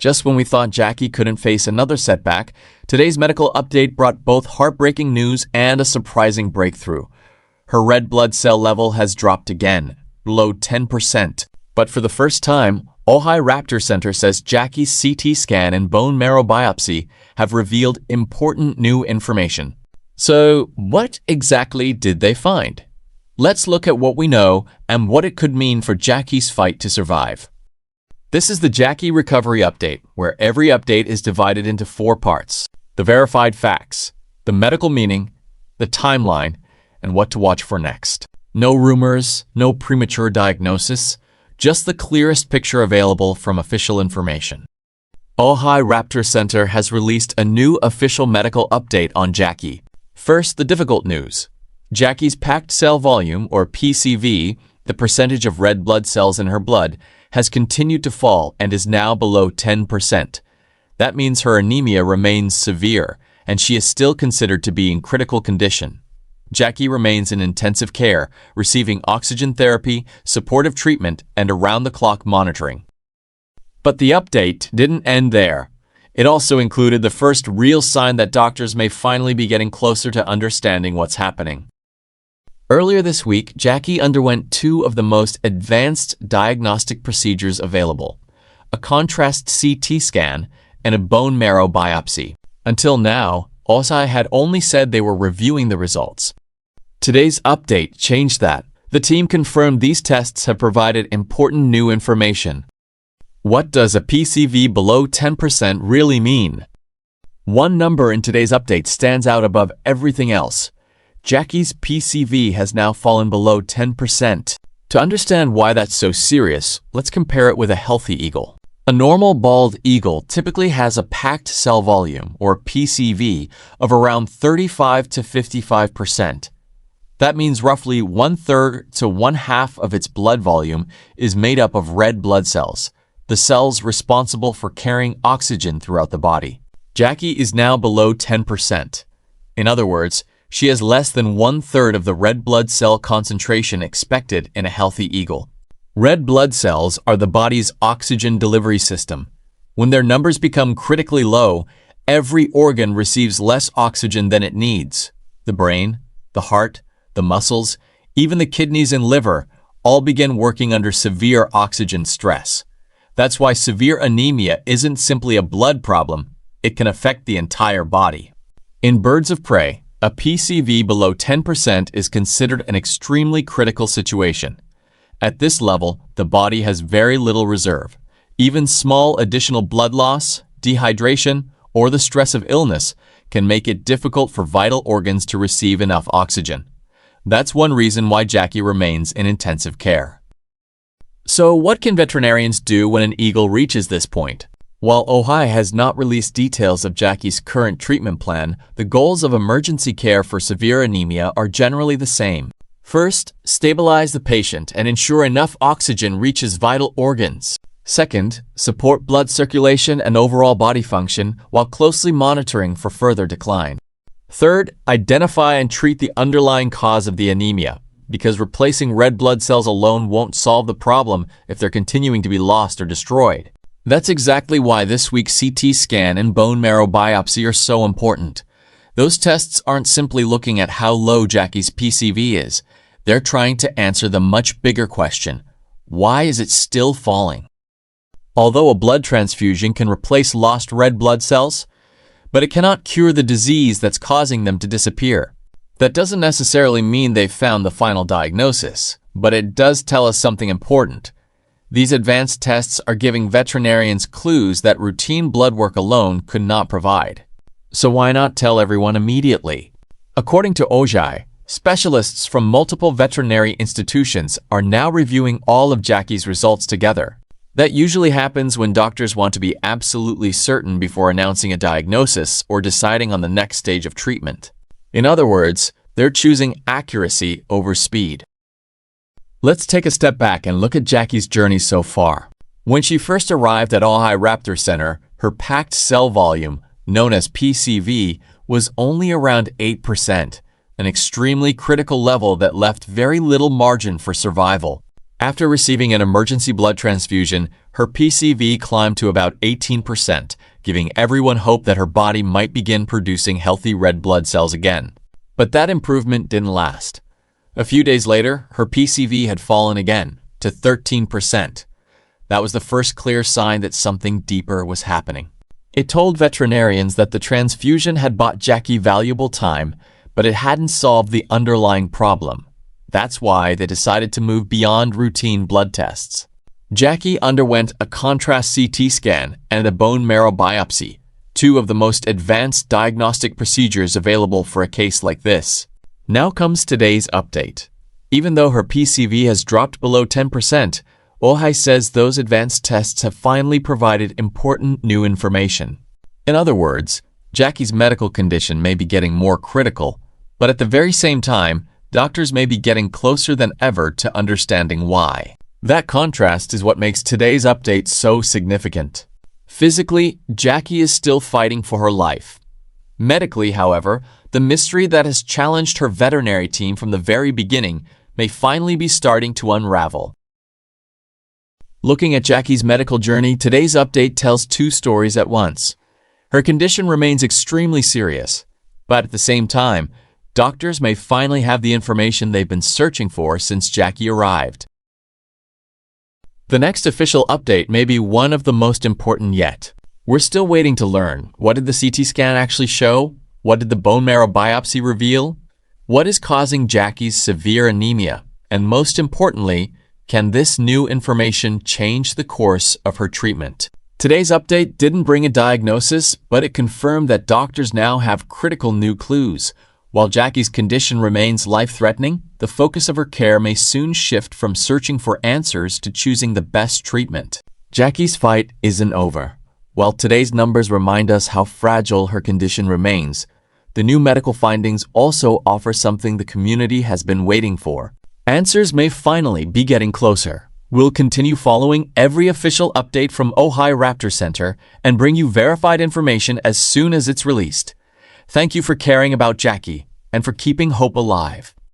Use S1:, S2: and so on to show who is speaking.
S1: Just when we thought Jackie couldn't face another setback, today's medical update brought both heartbreaking news and a surprising breakthrough. Her red blood cell level has dropped again, below 10%. But for the first time, Ojai Raptor Center says Jackie's CT scan and bone marrow biopsy have revealed important new information. So, what exactly did they find? Let's look at what we know and what it could mean for Jackie's fight to survive. This is the Jackie Recovery Update, where every update is divided into 4 parts: the verified facts, the medical meaning, the timeline, and what to watch for next. No rumors, no premature diagnosis, just the clearest picture available from official information. Ojai Raptor Center has released a new official medical update on Jackie. First, the difficult news. Jackie's packed cell volume, or PCV, the percentage of red blood cells in her blood, has continued to fall and is now below 10%. That means her anemia remains severe, and she is still considered to be in critical condition. Jackie remains in intensive care, receiving oxygen therapy, supportive treatment, and around-the-clock monitoring. But the update didn't end there. It also included the first real sign that doctors may finally be getting closer to understanding what's happening. Earlier this week, Jackie underwent 2 of the most advanced diagnostic procedures available: a contrast CT scan and a bone marrow biopsy. Until now, Ojai had only said they were reviewing the results. Today's update changed that. The team confirmed these tests have provided important new information. What does a PCV below 10% really mean? One number in today's update stands out above everything else. Jackie's PCV has now fallen below 10%. To understand why that's so serious, let's compare it with a healthy eagle. A normal bald eagle typically has a packed cell volume, or PCV, of around 35 to 55%. That means roughly 1/3 to 1/2 of its blood volume is made up of red blood cells, the cells responsible for carrying oxygen throughout the body. Jackie is now below 10%. In other words, she has less than 1/3 of the red blood cell concentration expected in a healthy eagle. Red blood cells are the body's oxygen delivery system. When their numbers become critically low, every organ receives less oxygen than it needs. The brain, the heart, the muscles, even the kidneys and liver all begin working under severe oxygen stress. That's why severe anemia isn't simply a blood problem, it can affect the entire body. In birds of prey, a PCV below 10% is considered an extremely critical situation. At this level, the body has very little reserve. Even small additional blood loss, dehydration, or the stress of illness can make it difficult for vital organs to receive enough oxygen. That's one reason why Jackie remains in intensive care. So what can veterinarians do when an eagle reaches this point? While Ojai has not released details of Jackie's current treatment plan, the goals of emergency care for severe anemia are generally the same. First, stabilize the patient and ensure enough oxygen reaches vital organs. Second, support blood circulation and overall body function while closely monitoring for further decline. Third, identify and treat the underlying cause of the anemia, because replacing red blood cells alone won't solve the problem if they're continuing to be lost or destroyed. That's exactly why this week's CT scan and bone marrow biopsy are so important. Those tests aren't simply looking at how low Jackie's PCV is. They're trying to answer the much bigger question: why is it still falling? Although a blood transfusion can replace lost red blood cells, but it cannot cure the disease that's causing them to disappear. That doesn't necessarily mean they've found the final diagnosis, but it does tell us something important. These advanced tests are giving veterinarians clues that routine blood work alone could not provide. So why not tell everyone immediately? According to Ojai, specialists from multiple veterinary institutions are now reviewing all of Jackie's results together. That usually happens when doctors want to be absolutely certain before announcing a diagnosis or deciding on the next stage of treatment. In other words, they're choosing accuracy over speed. Let's take a step back and look at Jackie's journey so far. When she first arrived at Ojai Raptor Center, her packed cell volume, known as PCV, was only around 8%, an extremely critical level that left very little margin for survival. After receiving an emergency blood transfusion, her PCV climbed to about 18%, giving everyone hope that her body might begin producing healthy red blood cells again. But that improvement didn't last. A few days later, her PCV had fallen again to 13%. That was the first clear sign that something deeper was happening. It told veterinarians that the transfusion had bought Jackie valuable time, but it hadn't solved the underlying problem. That's why they decided to move beyond routine blood tests. Jackie underwent a contrast CT scan and a bone marrow biopsy, two of the most advanced diagnostic procedures available for a case like this. Now comes today's update. Even though her PCV has dropped below 10%, Ojai says those advanced tests have finally provided important new information. In other words, Jackie's medical condition may be getting more critical, but at the very same time, doctors may be getting closer than ever to understanding why. That contrast is what makes today's update so significant. Physically, Jackie is still fighting for her life. Medically, however, the mystery that has challenged her veterinary team from the very beginning may finally be starting to unravel. Looking at Jackie's medical journey, today's update tells two stories at once. Her condition remains extremely serious, but at the same time, doctors may finally have the information they've been searching for since Jackie arrived. The next official update may be one of the most important yet. We're still waiting to learn. What did the CT scan actually show? What did the bone marrow biopsy reveal? What is causing Jackie's severe anemia? And most importantly, can this new information change the course of her treatment? Today's update didn't bring a diagnosis, but it confirmed that doctors now have critical new clues. While Jackie's condition remains life-threatening, the focus of her care may soon shift from searching for answers to choosing the best treatment. Jackie's fight isn't over. While today's numbers remind us how fragile her condition remains, the new medical findings also offer something the community has been waiting for. Answers may finally be getting closer. We'll continue following every official update from Ojai Raptor Center and bring you verified information as soon as it's released. Thank you for caring about Jackie and for keeping hope alive.